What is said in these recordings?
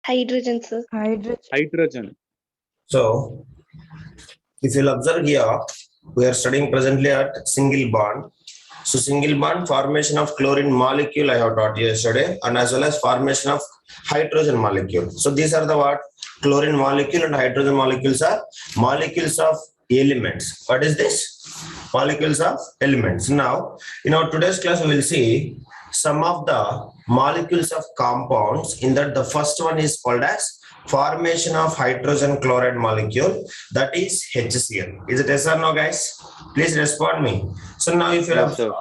Hydrogen, sir. Hydrogen. So, if you'll observe here, we are studying presently at single bond. So single bond formation of chlorine molecule I have taught you yesterday, and as well as formation of hydrogen molecule. So these are the what? Chlorine molecule and hydrogen molecules are molecules of elements. What is this? Molecules of elements. Now, in our today's class, we will see some of the molecules of compounds. In that, the first one is called as formation of hydrogen chloride molecule, that is HCl. Is it yes or no, guys? Please respond me. So now if you Yes, have, sir.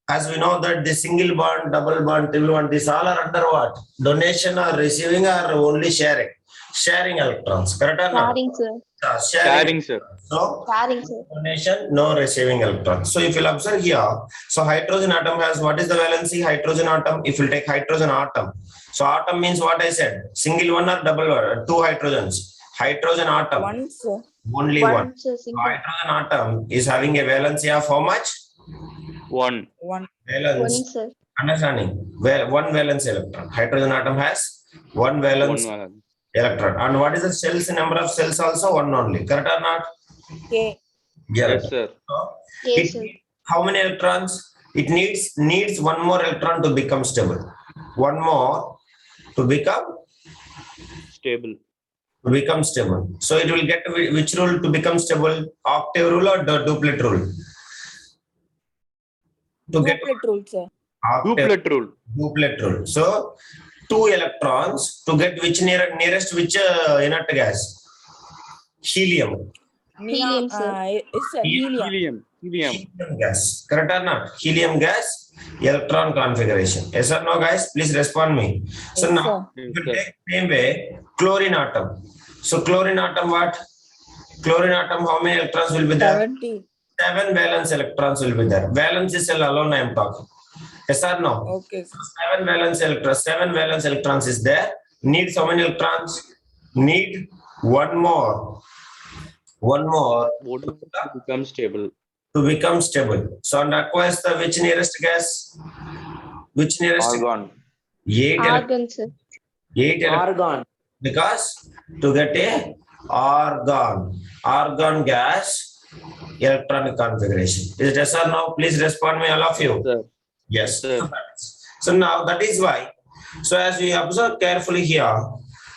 as we know that the single bond, double bond, triple bond, these all are under what? Donation or receiving or only sharing? Sharing electrons, correct or not? Sharing, sir. Sharing, sir. So Sharing, sir. donation, no receiving electron. So if you'll observe here, so hydrogen atom has, what is the valency? Hydrogen atom, if you take hydrogen atom. So atom means what I said, single one or double one, two hydrogens. Hydrogen atom, One, sir. only one. One, sir. So Single. hydrogen atom is having a valency of how much? One. One. Valence. One, sir. Understanding? Well, one valence electron. Hydrogen atom has one valence One. electron. And what is the cells, number of cells also? One only. Correct or not? K. Yes, sir. So, Yes, sir. how many electrons? It needs one more electron to become stable. One more to become Stable. So it will get which rule to become stable? Octave rule or the duplet rule? To get Duplet rule, sir. octave Duplet rule. duplet rule. So 2 electrons to get which nearest which inert gas? Helium. Helium, sir. It's a helium. Helium. Helium gas. Correct or not? Helium gas, electron configuration. Yes or no, guys? Please respond me. So Yes, now, sir. if you take same way, chlorine atom. So chlorine atom what? Chlorine atom, how many electrons will be there? 70. 7 valence electrons will be there. Valence cell alone I am talking. Yes or no? Okay, sir. 7 valence electrons is there. Needs how many electrons? Need one more. One more Would become stable. to become stable. So and acquires the which nearest gas? Which nearest? Argon. 8 Argon, sir. 8 Argon. because to get a argon gas electronic configuration. Is it yes or no? Please respond me, all of you. Sir. Yes. Sir. So now that is why. So as we observe carefully here,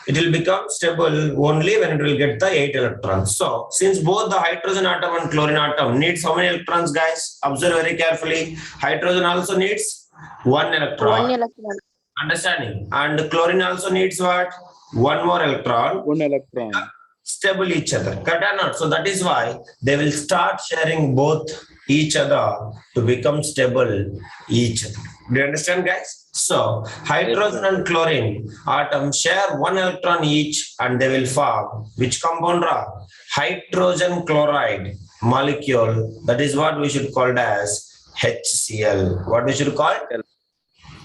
it will become stable only when it will get the 8 electrons. So since both the hydrogen atom and chlorine atom needs how many electrons, guys? Observe very carefully. Hydrogen also needs 1 electron. One electron. Understanding? And chlorine also needs what? 1 more electron. 1 electron. Stable each other. Correct or not? So that is why they will start sharing both each other to become stable each other. Do you understand, guys? So hydrogen and chlorine atom share 1 electron each and they will form which compound? Hydrogen chloride molecule. That is what we should call as HCl. What we should call?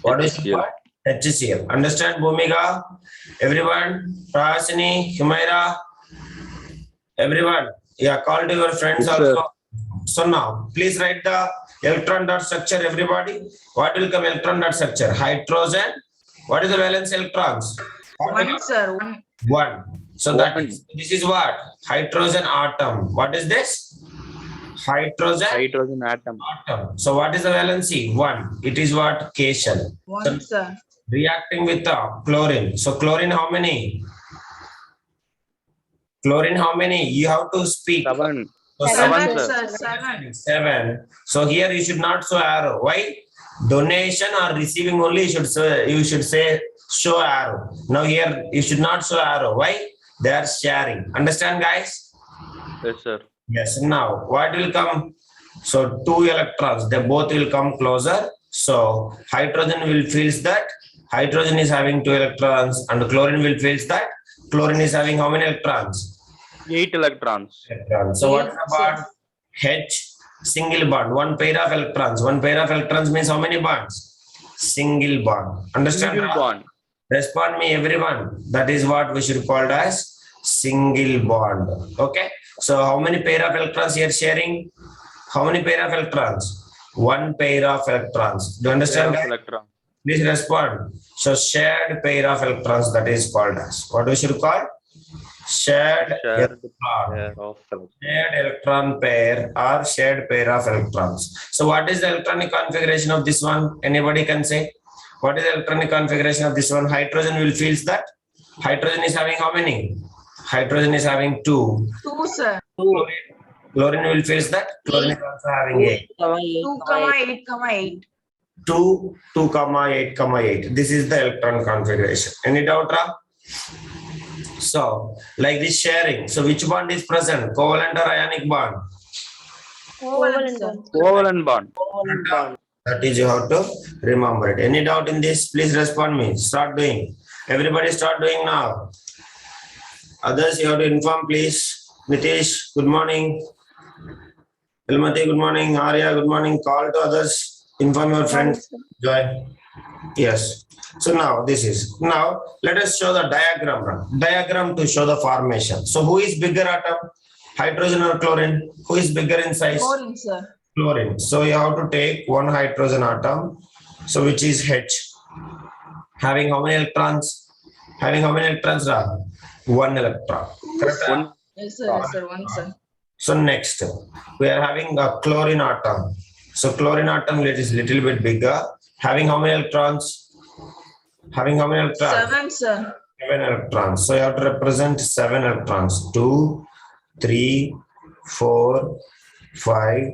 What we should call? HCl. Understand, Bhumika? Everyone? Prasini, Humaira? Everyone? Yeah, call to your friends Yes, sir. also. So now, please write the electron dot structure, everybody. What will come electron dot structure? Hydrogen. What is the valence electrons? One, sir. One. 1. So this is what? Hydrogen atom. What is this? Hydrogen atom. atom. So what is the valency? 1. It is what? K shell. One, sir. Reacting with the chlorine. So chlorine how many? Chlorine how many? You have to speak. 7. So Seven, sir. sir. 7. So here you should not show arrow. Why? Donation or receiving only you should say show arrow. Now here you should not show arrow. Why? They are sharing. Understand, guys? Yes, sir. Yes. Now what will come? So 2 electrons. They both will come closer. So hydrogen will feels that hydrogen is having 2 electrons and chlorine will feels that chlorine is having how many electrons? 8 electrons. So what about H single bond? 1 pair of electrons. 1 pair of electrons means how many bonds? Single bond. Understand? Single bond. Respond me, everyone. That is what we should call as single bond. Okay. So how many pair of electrons here sharing? How many pair of electrons? 1 pair of electrons. Do you understand? Pair of Guys? electron. Please respond. So shared pair of electrons, that is called as, what we should call? Shared Shared electron. pair of electrons. Shared electron pair or shared pair of electrons. So what is the electronic configuration of this one? Anybody can say? What is the electronic configuration of this one? Hydrogen will feels that. Hydrogen is having how many? Hydrogen is having 2. 2, sir. Chlorine will face that. Chlorine is also having 8. 2,8,8. 2, 8. This is the electron configuration. Any doubt, Ra? So, like this sharing. So, which bond is present? Covalent or ionic bond? Covalent, sir. Covalent bond. That is you have to remember it. Any doubt in this? Please respond me. Start doing. Everybody start doing now. Others you have to inform, please. Nitish, good morning. Ilmati, good morning. Arya, good morning. Call to others. Inform your friends. Joy. Yes. So now this is. Now let us show the diagram. Diagram to show the formation. So who is bigger atom? Hydrogen or chlorine? Who is bigger in size? Chlorine, sir. Chlorine. So you have to take one hydrogen atom. So which is H. Having how many electrons? Having how many electrons? Ra? 1 electron. Correct? One. Yes, sir. Yes, sir. 1, sir. So next, we are having a chlorine atom. So chlorine atom is little bit bigger. Having how many electrons? Having how many electrons? 7, sir. 7 electrons. So you have to represent 7 electrons. 2, 3, 4, 5,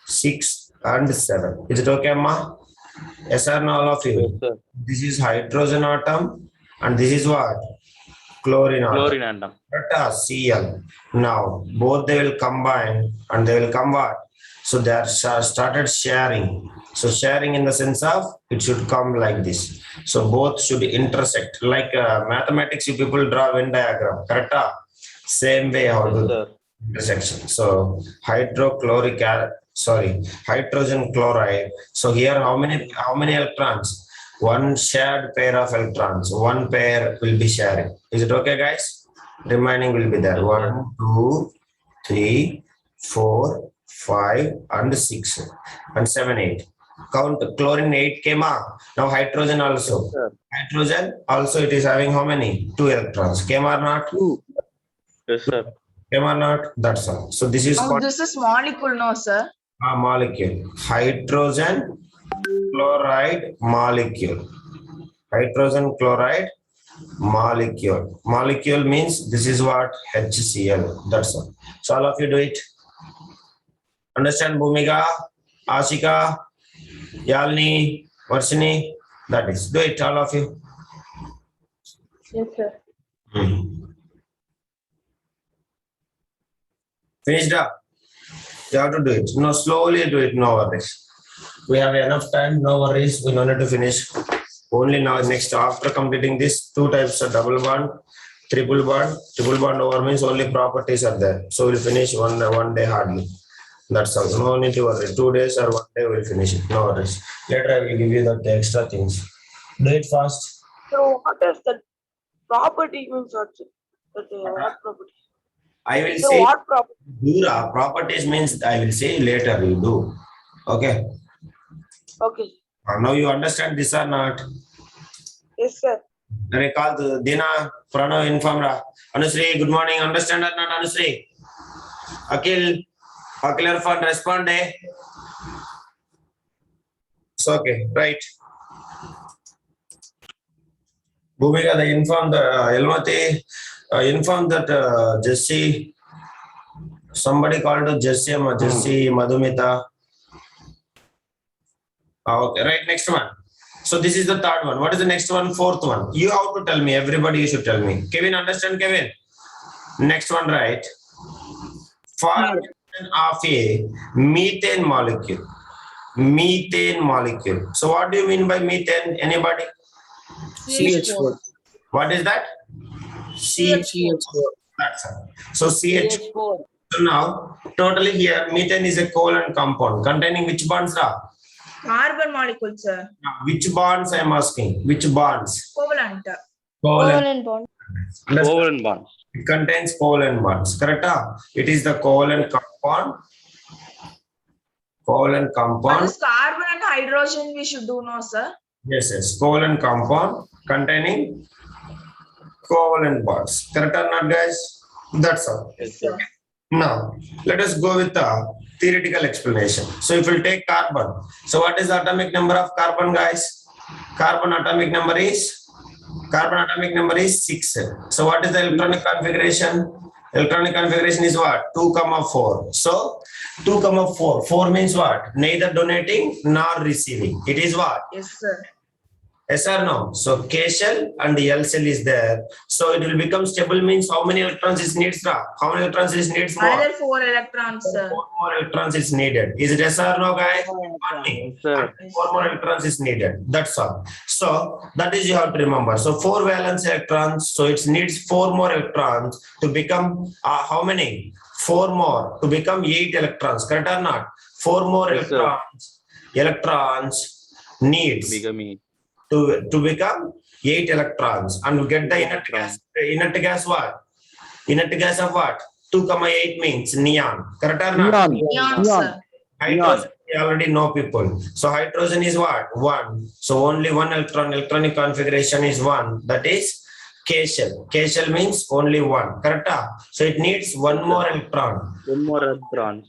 6, and 7. Is it okay, Ma? Yes or no, all of Yes, you? sir. This is hydrogen atom, and this is what? Chlorine atom. Chlorine atom. Cl. Now both they will combine and they will come what? So they are started sharing. So sharing in the sense of it should come like this. So both should intersect. Like mathematics, you people draw Venn diagram. Correct? Same way how Yes, to sir. intersection. So hydrogen chloride. So here how many electrons? One shared pair of electrons. One pair will be sharing. Is it okay, guys? Remaining will be there. 1, 2, 3, 4, 5, and 6, and 7, 8. Count chlorine 8 came up. Now hydrogen also. Sir. Hydrogen also it is having how many? 2 electrons. Came or not? 2. Yes, sir. Came or not? That's all. So this is Oh, called this is molecule, no, sir. a molecule. Hydrogen chloride molecule. Hydrogen chloride molecule. Molecule means this is what? HCl. That's all. So all of you do it. Understand, Bhumika, Ashika, Yalni, Varshini? That is. Do it, all of you. Yes, sir. Finished up? You have to do it. No, slowly do it. No worries. We have enough time. No worries. We don't need to finish. Only now, next, after completing this, 2 types of double bond, triple bond. Triple bond over means only properties are there. So we'll finish one day hardly. That's all. No need to worry. 2 days or 1 day we'll finish it. No worries. Later I will give you the extra things. Do it fast. So what is the property means also? What property? I will So say what property? Dura properties means I will say later you do. Okay. Okay. Now you understand this or not? Yes, sir. Recall the Dina, Pranav, inform Ra. Anusri, good morning. Understand or not, Anusri? Akil, Irfan, respond. It's okay, right. Bhumika, they informed Elmati, informed that Jesse, somebody called to Jesse, Madhumita. Okay, right, next one. So this is the third one. What is the next one? Fourth one. You have to tell me. Everybody, you should tell me. Kevin, understand, Kevin? Next one, right? Formation of a methane molecule. Methane molecule. So what do you mean by methane? Anybody? CH4. What is that? CH4. That's it. So CH. CH4. So now, totally here, methane is a covalent compound containing which bonds? Carbon molecule, sir. Which bonds I am asking? Which bonds? Covalent. Covalent bond. Covalent bond. It contains covalent bonds. Correct? It is the covalent compound. Covalent What compound. is carbon and hydrogen we should do, no, sir? Yes, yes. Covalent compound containing covalent bonds. Correct or not, guys? That's all. Yes, sir. Now, let us go with the theoretical explanation. So, if we take carbon, so what is the atomic number of carbon, guys? Carbon atomic number is 6. So, what is the electronic configuration? Electronic configuration is what? 2, 4. So, 2, 4. 4 means what? Neither donating nor receiving. It is what? Yes, sir. Yes or no? So K shell and L shell is there. So it will become stable means how many electrons is needs? How many electrons is needs more? Another 4 electrons, sir. 4 more electrons is needed. Is it yes or no, guys? Yes, sir. 4 more electrons is needed. That's all. So that is you have to remember. So 4 valence electrons. So it needs 4 more electrons to become how many? 4 more to become 8 electrons. Correct or not? 4 more Yes, sir. electrons needs to become 8 electrons, and we get the inert gas. Inert gas what? Inert gas of what? 2, 8 means neon. Correct or not? Neon, sir. Hydrogen, we already know people. So hydrogen is what? 1. So only 1 electron. Electronic configuration is 1. That is K shell. K shell means only 1. Correct? So it needs 1 more electron. 1 more electron.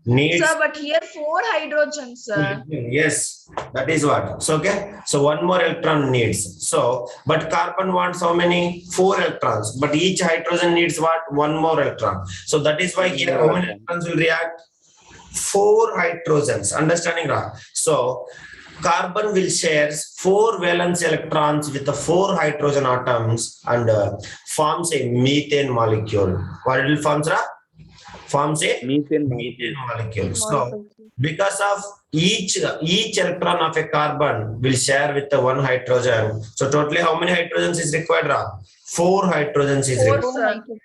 Needs. Sir, but here 4 hydrogens, sir. Yes, that is what. So okay. So 1 more electron needs. So, but carbon wants how many? 4 electrons. But each hydrogen needs what? 1 more electron. So that is why here how many electrons will react? 4 hydrogens. Understanding, right? So carbon will share 4 valence electrons with the 4 hydrogen atoms and forms a methane molecule. What it will form, sir? Forms a Methane molecule. So because of each electron of a carbon will share with the 1 hydrogen. So totally how many hydrogens is required? 4 hydrogens is 4, required. sir.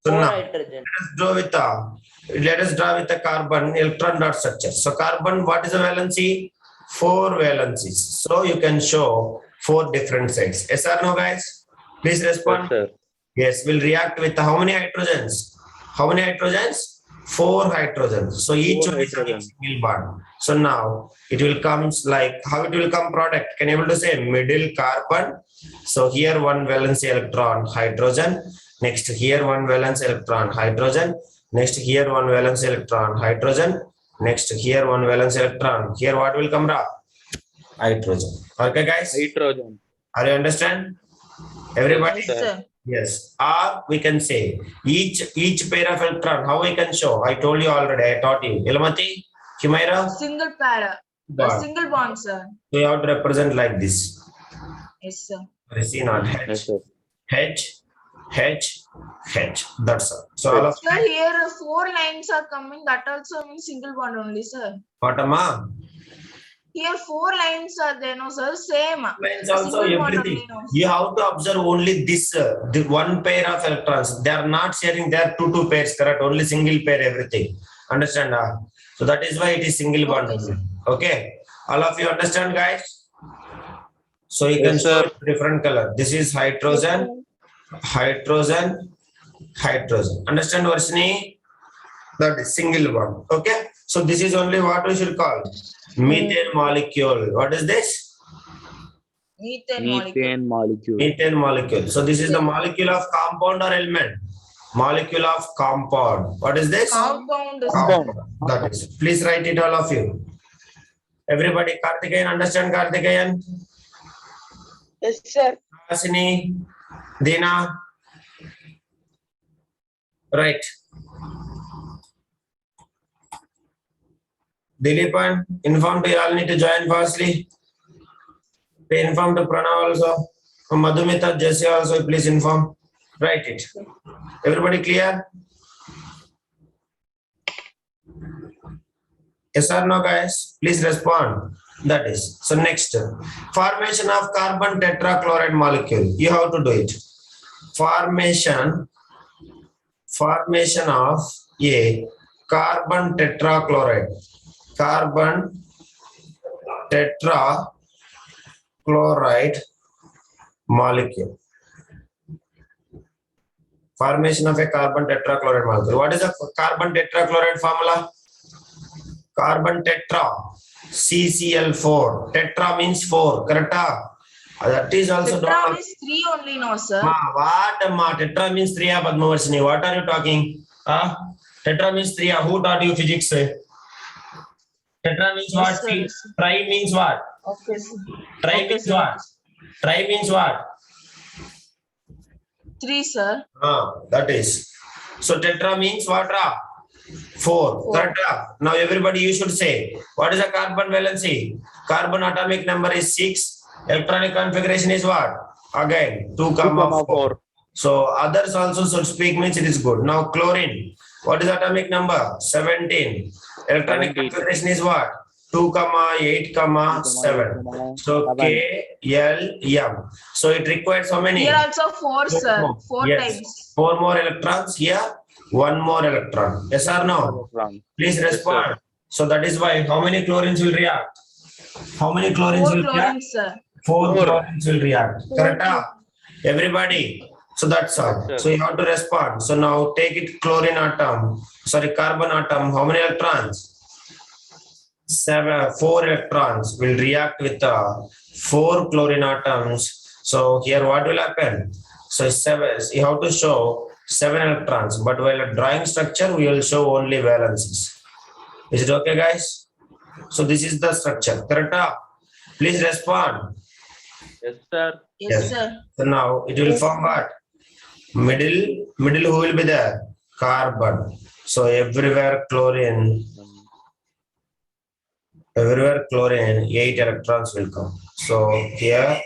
So now let us draw with the carbon electron dot structure. So carbon, what is the valency? 4 valencies. So you can show 4 different sides. Yes or no, guys? Please respond. Yes, sir. Yes, will react with how many hydrogens? How many hydrogens? 4 hydrogens. So each 4 one is having hydrogens. single bond. So now it will come like how it will come product. Can you able to say middle carbon? So here 1 valence electron hydrogen. Next here 1 valence electron hydrogen. Next here 1 valence electron hydrogen. Next here 1 valence electron. Here what will come? Hydrogen. Okay, guys. Hydrogen. Are you understand? Everybody? Yes, sir. Yes. Or we can say each pair of electron. How we can show? I told you already. I taught you. Ilmati, Humaira, Single para. bond. Single bond, sir. So you have to represent like this. Yes, sir. See not Yes, H, sir. H, H, H. That's all. So all of Sir, here 4 lines are coming. That also means single bond only, sir. bottom Here 4 lines are there, no, sir. Same. lines also Single bond everything. only, no. You have to observe only this the 1 pair of electrons. They are not sharing their 2 pairs. Correct? Only single pair everything. Understand? So that is why it is single bond. Okay, sir. Okay. All of you understand, guys? So you can Yes, show sir. different color. This is hydrogen, hydrogen, hydrogen. Understand, Varshini? That is single bond. Okay. So this is only what we should call methane molecule. What is this? Methane molecule. Methane molecule. Methane molecule. So this is the molecule of compound or element? Molecule of compound. What is this? Compound. Compound. That is. Please write it, all of you. Everybody, Karthikeyan, understand Karthikeyan? Yes, sir. Hasini, Dina. Right. Dilipan, inform to you all need to join fastly. Inform to Pranav also. Madhumita, Jesse also, please inform. Write it. Everybody clear? Yes or no, guys? Please respond. That is. So next, formation of carbon tetrachloride molecule. You have to do it. Formation of a carbon tetrachloride. Carbon tetrachloride molecule. Formation of a carbon tetrachloride molecule. What is the carbon tetrachloride formula? Carbon tetra. CCl4. Tetra means 4. Correct? That is also Tetra known. means 3 only now, sir. What? Tetra means 3. Padmavarshini. What are you talking? Tetra means 3. Who taught you physics? Tetra means what? Yes, sir. Yes, sir. Tri means what? Okay, sir. Tri Okay, means sir. what? Tri means what? 3, sir. That is. So tetra means what? 4. Correct? Now everybody you should say. What is the carbon valency? Carbon atomic number is 6. Electronic configuration is what? Again 2, 4. So others also should speak means it is good. Now chlorine. What is atomic number? 17. Electronic 17. configuration is what? 2, 8, 7. So K, L, M. So it requires how many? Here also 4, sir. more. 4 Yes. times. 4 more electrons. Here 1 more electron. Yes or no? Please respond. So that is why how many chlorines will react? How many chlorines 4 will react? chlorine, sir. 4 chlorines will react. Correct? Everybody. So that's all. Yes, sir. So you have to respond. So now take it chlorine atom. Sorry, carbon atom. How many electrons? 4 electrons will react with 4 chlorine atoms. So here what will happen? So 7. You have to show 7 electrons. But while drawing structure, we will show only valencies. Is it okay, guys? So this is the structure. Correct? Please respond. Yes, sir. Yes, sir. So now it will form what? Middle who will be there? Carbon. So everywhere chlorine, 8 electrons will come. So here.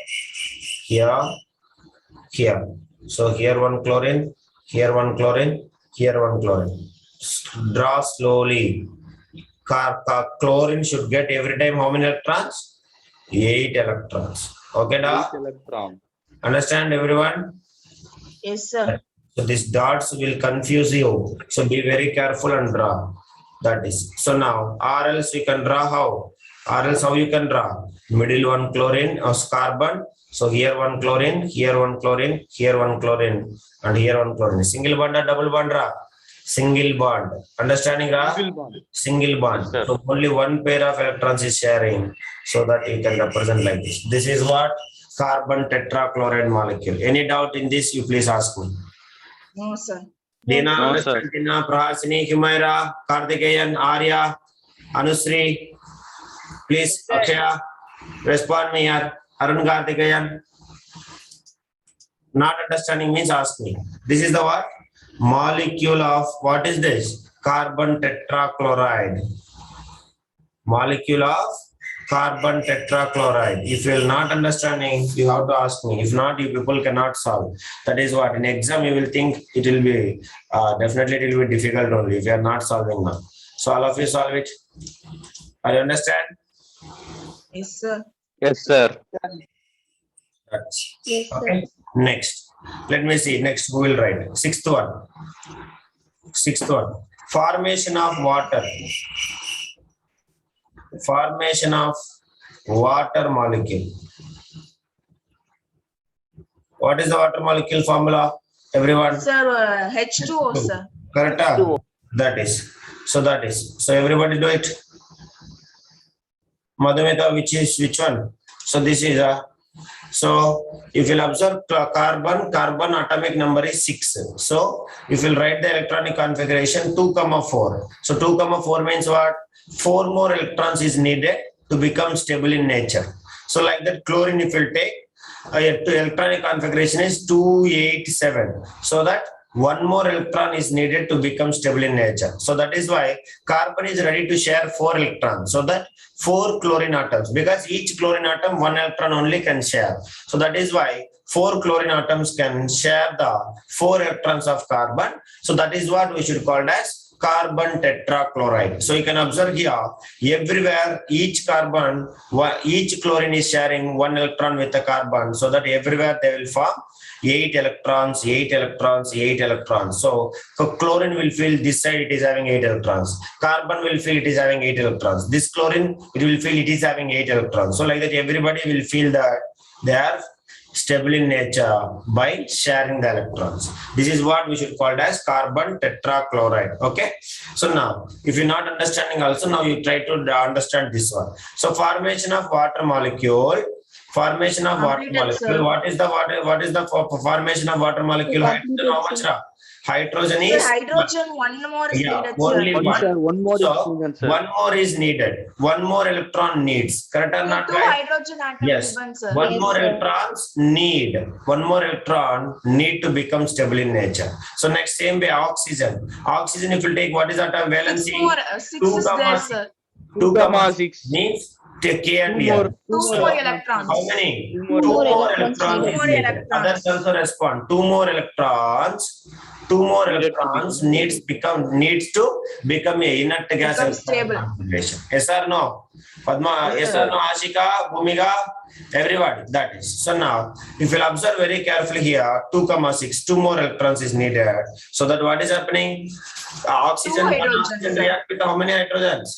So here 1 chlorine, here 1 chlorine, here 1 chlorine. Draw slowly. Chlorine should get every time how many electrons? 8 electrons. Okay, da? Electron. Understand everyone? Yes, sir. So these dots will confuse you. So be very careful and draw. That is. So now, or else we can draw how? Or else how you can draw? Middle 1 chlorine or carbon. So here 1 chlorine, here 1 chlorine, here 1 chlorine, and here 1 chlorine. Single bond or double bond, Ra? Single bond. Understanding, Ra? Single bond. Yes, sir. So only 1 pair of electrons is sharing. So that you can represent like this. This is what? Carbon tetrachloride molecule. Any doubt in this, you please ask me. No, sir. Dina, No, sir. Dina, Prahasini, Humaira, Karthikeyan, Arya, Anusri. Please, Akshaya, respond me here. Arun Karthikeyan. Not understanding means ask me. This is the what? Molecule of, what is this? Carbon tetrachloride. Molecule of carbon tetrachloride. If you are not understanding, you have to ask me. If not, you people cannot solve. That is what in exam you will think it will be definitely it will be difficult only if you are not solving now. So all of you solve it. Are you understand? Yes, sir. Yes, sir. That's Yes, sir. okay. Next, let me see. Next, who will write? Sixth one. Formation of water. Formation of water molecule. What is the water molecule formula? Everyone? Sir, H2O, sir. Correct? That is. So everybody do it. Madhumita, which one? So this is so if you'll observe carbon atomic number is 6. So if you'll write the electronic configuration 2, 4. So 2, 4 means what? 4 more electrons is needed to become stable in nature. So like that chlorine if you'll take electronic configuration is 2, 8, 7. So that 1 more electron is needed to become stable in nature. So that is why carbon is ready to share 4 electrons. So that 4 chlorine atoms, because each chlorine atom 1 electron only can share. So that is why 4 chlorine atoms can share the 4 electrons of carbon. So that is what we should call as carbon tetrachloride. So you can observe here, everywhere each chlorine is sharing 1 electron with the carbon. So that everywhere they will form 8 electrons, 8 electrons, 8 electrons. So chlorine will feel this side it is having 8 electrons. Carbon will feel it is having 8 electrons. This chlorine, it will feel it is having 8 electrons. So like that everybody will feel that they are stable in nature by sharing the electrons. This is what we should call as carbon tetrachloride. Okay. So now, if you're not understanding also, now you try to understand this one. So formation of water molecule. Formation of water Completed, molecule. sir. What is the water? What is the formation of water molecule? Hydrogen, how much? Hydrogen Sir, is hydrogen, one more is Yeah, needed, only sir. one. Sir, one more So, is needed, sir. one more is needed. One more electron needs. Correct or not, Two guys? hydrogen atom Yes. given, sir. One Yes, more sir. electrons need. One more electron need to become stable in nature. So next same way, oxygen. Oxygen, if you take what is that Six valency? more, six Two is gamma there, six. sir. 2,6. means take K and Two L. more. Two So, more electrons. How many? Two more electrons electrons is needed. needed. Electrons. Others also respond. Two more electrons. Two more Needed to electrons become needs to become a inert gas Become electron stable. configuration. Yes or no? Padma, Yes, yes sir. or no? Ashika, Bhumika, everybody. That is. So now, if you'll observe very carefully here, 2,6, two more electrons is needed. So that what is happening? Oxygen, Two hydrogens, oxygen sir. react with how many hydrogens?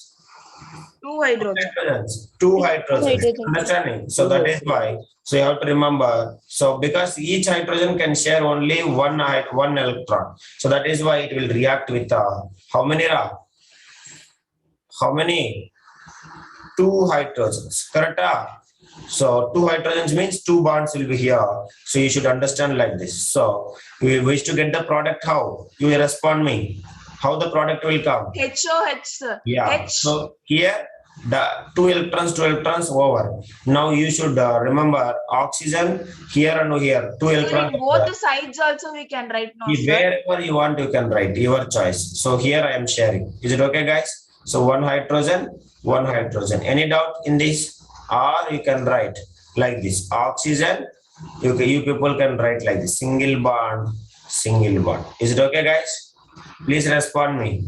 Two hydrogen. Two hydrogens. hydrogens. Understanding? So that is why. So you have to remember. So because each hydrogen can share only one electron. So that is why it will react with how many? How many? Two hydrogens. Correct? So two hydrogens means two bonds will be here. So you should understand like this. So we wish to get the product. How? You will respond me. How the product will come? HOH, sir. Yeah. H. So here the two electrons over. Now you should remember oxygen here and here. Two Sir, electrons. in both the sides also we can write now, sir. Wherever you want, you can write your choice. So here I am sharing. Is it okay, guys? So one hydrogen. Any doubt in this? Or you can write like this. Oxygen. You people can write like this. Single bond. Is it okay, guys? Please respond me.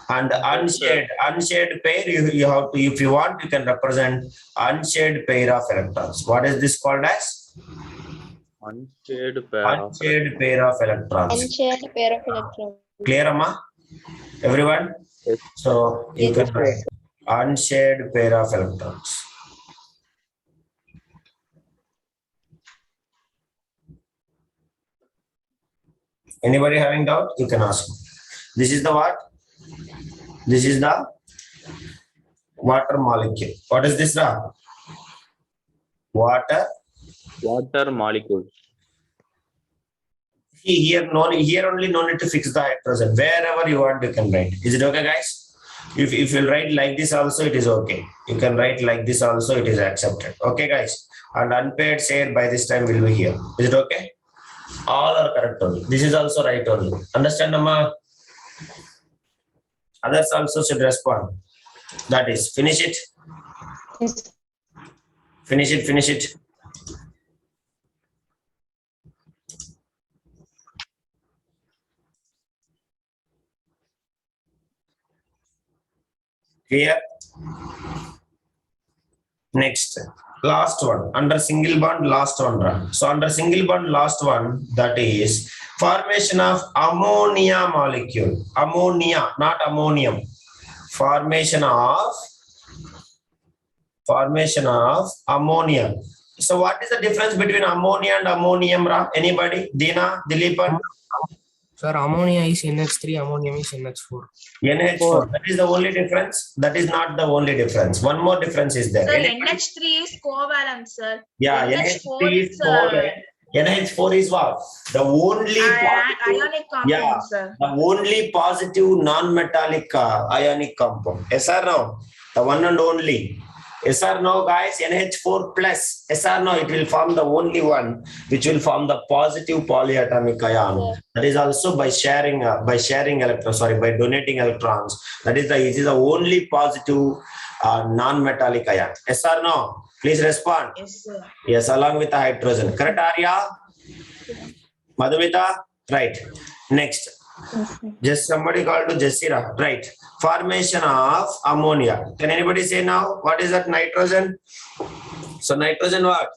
And unshaded pair, you have to, if you want, you can represent unshaded pair of electrons. What is this called as? Unshaded pair. Unshaded pair of electrons. Unshared pair of electrons. Clear, Amma? Everyone? Yes. So you Yes, can sir. write unshaded pair of electrons. Anybody having doubt? You can ask. This is the what? This is the water molecule. What is this? Water. Water molecule. Here only no need to fix the hydrogen. Wherever you want, you can write. Is it okay, guys? If you write like this also, it is okay. You can write like this also, it is accepted. Okay, guys. And unpaired shade by this time will be here. Is it okay? All are correct only. This is also right only. Understand, Amma? Others also should respond. That is, finish it. Yes. Finish it. Here. Next, last one. Under single bond, last one. So under single bond, last one, that is formation of ammonia molecule. Ammonia, not ammonium. Formation of ammonia. So what is the difference between ammonia and ammonium? Anybody? Dina, Dileepan? Sir, ammonia is NH3, ammonium is NH4. NH4. That is the only difference. That is not the only difference. One more difference is there. Sir, Anybody? NH3 is covalent, sir. Yeah, NH4 NH3 is covalent. NH4 is what? The only positive, Ionic compound, yeah, sir. the only positive non-metallic ionic compound. Yes or no? The one and only. Yes or no, guys? NH4 plus. Yes or no? It will form the only one which will form the positive polyatomic ion. Yeah. That is also by sharing electrons. Sorry, by donating electrons. It is the only positive non-metallic ion. Yes or no? Please respond. Yes, sir. Yes, along with the hydrogen. Correct, Arya? Madhumita? Right. Next. Just somebody called to Jessira. Right. Formation of ammonia. Can anybody say now? What is that nitrogen? So nitrogen what?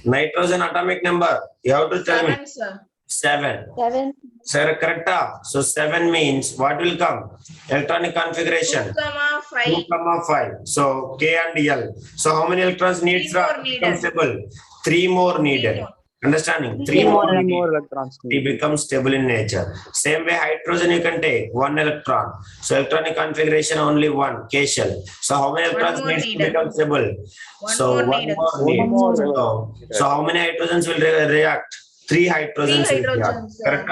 Nitrogen atomic number. You have to tell me. 7, sir. 7. 7. Sir, correct? So 7 means what will come? Electronic configuration. 2,5. 2,5. So K and L. So how many electrons needs? 3 more needed. Stable. 3 more needed. Understanding? 3 more Three needed. more electrons. It becomes stable in nature. Same way, hydrogen you can take 1 electron. So electronic configuration only 1 K shell. So how many electrons more needs to needed. become stable? One So more one needed. more One needed. more So how many hydrogens will react? 3 hydrogens. Three will react. hydrogens, Correct?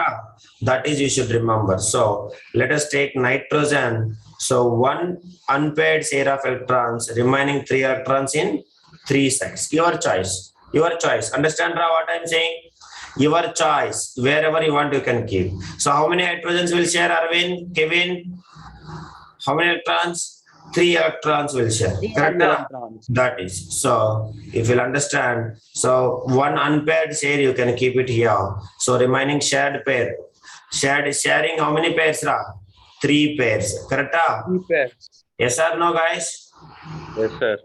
That is you should remember. So let us take nitrogen. So 1 unpaired pair of electrons, remaining 3 electrons in 3 sites. Your choice. Your choice. Understand what I'm saying? Your choice. Wherever you want, you can keep. So how many hydrogens will share, Arvind, Kevin? How many electrons? 3 electrons will share. Correct? Electrons. That is. So if you'll understand, so 1 unpaired pair, you can keep it here. So remaining shared pair. Sharing how many pairs? 3 pairs. Correct? 3 pairs. Yes or no, guys? Yes, sir.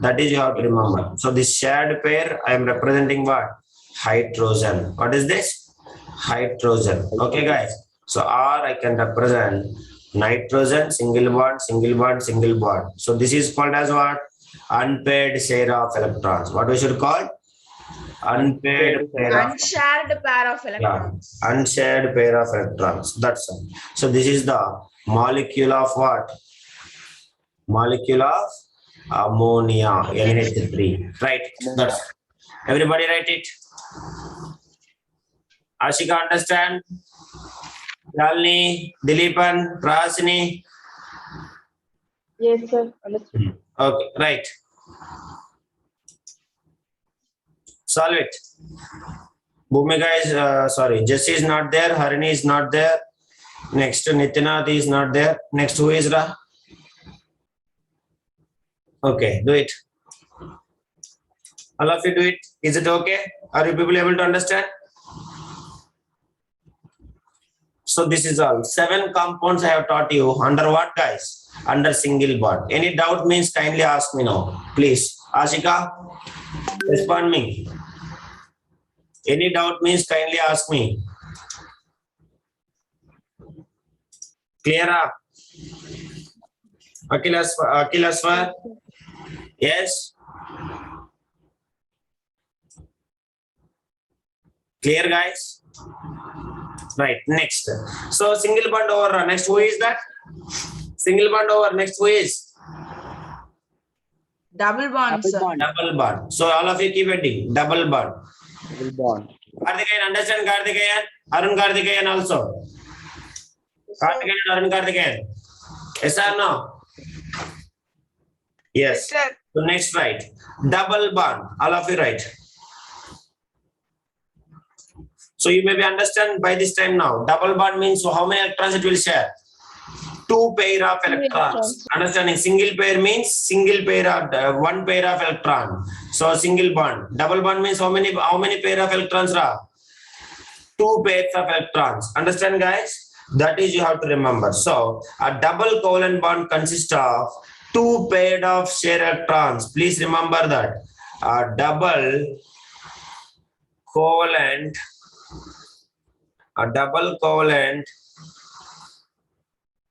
That is you have to remember. So this shared pair, I am representing what? Hydrogen. What is this? Hydrogen. Okay, guys. So R I can represent nitrogen, single bond, single bond, single bond. So this is called as what? Unpaired pair of electrons. What we should call? Unpaired pair of Unshared pair of electrons. unshared pair of electrons. That's all. So this is the molecule of what? Molecule of ammonia, NH3. Right. That's everybody write it. Ashika, understand? Shalini, Dileepan, Prasini. Yes, sir. Understood. Okay, right. Solve it. Bhumika is sorry, Jessie is not there, Harini is not there. Next, Nityanath is not there. Next, who is Ra? Okay, do it. All of you do it. Is it okay? Are you people able to understand? So this is all. 7 compounds I have taught you. Under what, guys? Under single bond. Any doubt means kindly ask me now. Please. Ashika, respond me. Any doubt means kindly ask me. Clear up? Akhilaswar? Yes? Clear, guys? Right, next. So single bond over. Next, who is that? Single bond over. Next, who is? Double bond, sir. Double bond. So all of you keep heading. Double bond. Double bond. Karthikeyan, understand Karthikeyan? Arun Karthikeyan also. Karthikeyan, Arun Karthikeyan. Yes or no? Yes. Sir. So next, right. Double bond. All of you write. So you maybe understand by this time now. Double bond means so how many electrons it will share? 2 pair of electrons. electrons. Understanding? Single pair means single pair of 1 pair of electron. So single bond. Double bond means how many pair of electrons? 2 pairs of electrons. Understand, guys? That is you have to remember. So a double covalent bond consists of 2 pairs of shared electrons. Please remember that. A double covalent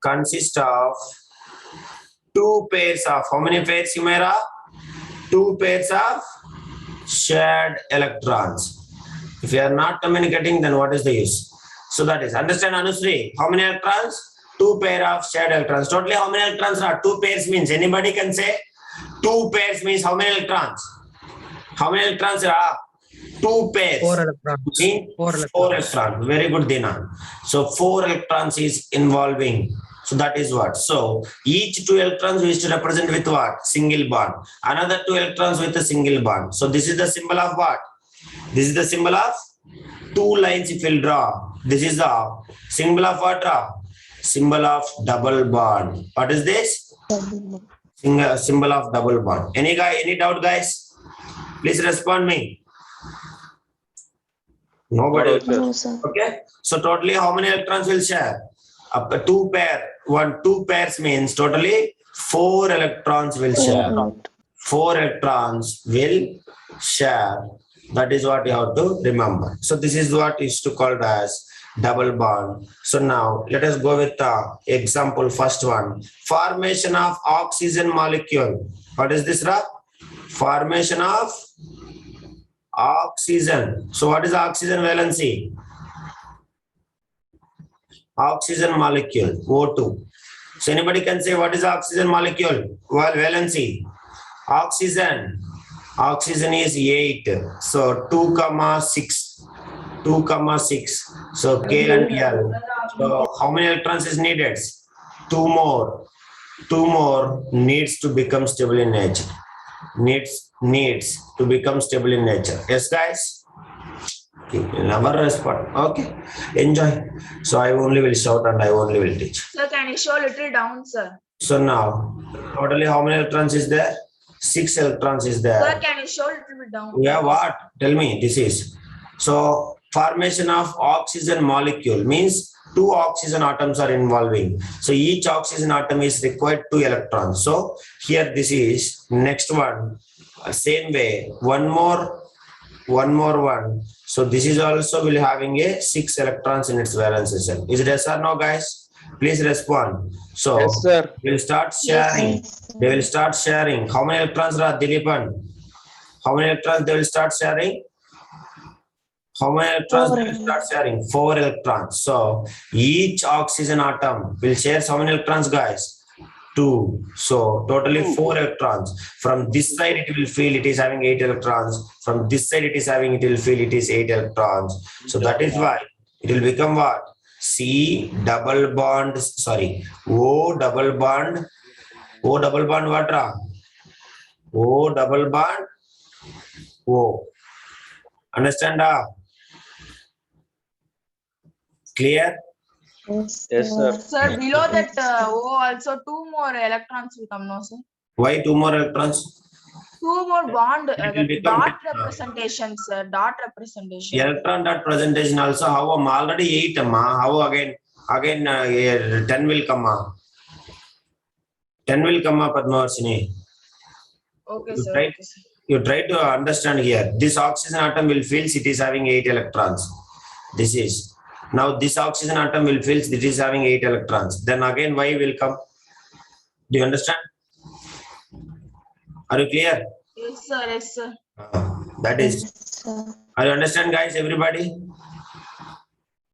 consists of 2 pairs of, how many pairs, Humera? 2 pairs of shared electrons. If you are not communicating, then what is the use? So that is, understand, Anusri? How many electrons? 2 pair of shared electrons. Totally how many electrons are? 2 pairs means, anybody can say? 2 pairs means how many electrons? How many electrons are? 2 pairs. 4 electrons. Means 4 4 electrons. electrons. Very good, Dina. So 4 electrons is involving. So that is what. So each 2 electrons we used to represent with what? Single bond. Another 2 electrons with a single bond. So this is the symbol of what? This is the symbol of 2 lines if you'll draw. This is the symbol of what? Symbol of double bond. What is this? Symbol of double bond. Any doubt, guys? Please respond me. Nobody. No, sir. Okay. So totally how many electrons will share? Up to 2 pair. 2 pairs means totally 4 electrons will share. 4 electrons will share. That is what you have to remember. So this is what is to called as double bond. So now let us go with the example. First one, formation of oxygen molecule. What is this, Ra? Formation of oxygen. So what is oxygen valency? Oxygen molecule, O2. So anybody can say what is oxygen molecule? Well, valency. Oxygen is 8. So 2,6. 2,6. So K and L. So how many electrons is needed? 2 more. 2 more needs to become stable in nature. Needs to become stable in nature. Yes, guys? Okay, never respond. Okay, enjoy. So I only will shout and I only will teach. Sir, can you show little down, sir? So now, totally how many electrons is there? 6 electrons is there. Sir, can you show little bit down? Yeah, what? Tell me, this is. So formation of oxygen molecule means 2 oxygen atoms are involving. So each oxygen atom is required 2 electrons. So here this is next one. Same way, one more. So this is also will having a 6 electrons in its valence shell. Is it yes or no, guys? Please respond. So Yes, sir. we'll start sharing. Yes, They will start sharing. How many electrons are Dilipan? How many electrons they will start sharing? How many electrons they will start sharing? 4 electrons. So each oxygen atom will share how many electrons, guys? 2. So totally 4 electrons. From this side it will feel it is having 8 electrons. From this side it is having, it will feel it is 8 electrons. So that is why it will become what? O double bond what? O double bond O. Understand? Clear? Yes, sir. Sir, below that O also 2 more electrons will come, no, sir? Why 2 more electrons? 2 more bond, It will the become dot representation, sir, dot representation. Electron dot presentation also. How already 8 amma. How again 10 will come. 10 will come, Padmavarshini. Okay, You sir. try- Okay, sir. You try to understand here. This oxygen atom will feel it is having 8 electrons. This is. Now this oxygen atom will feel it is having 8 electrons. Then again Y will come. Do you understand? Are you clear? Yes, sir. Yes, sir. That is. sir. Are you understand, guys? Everybody?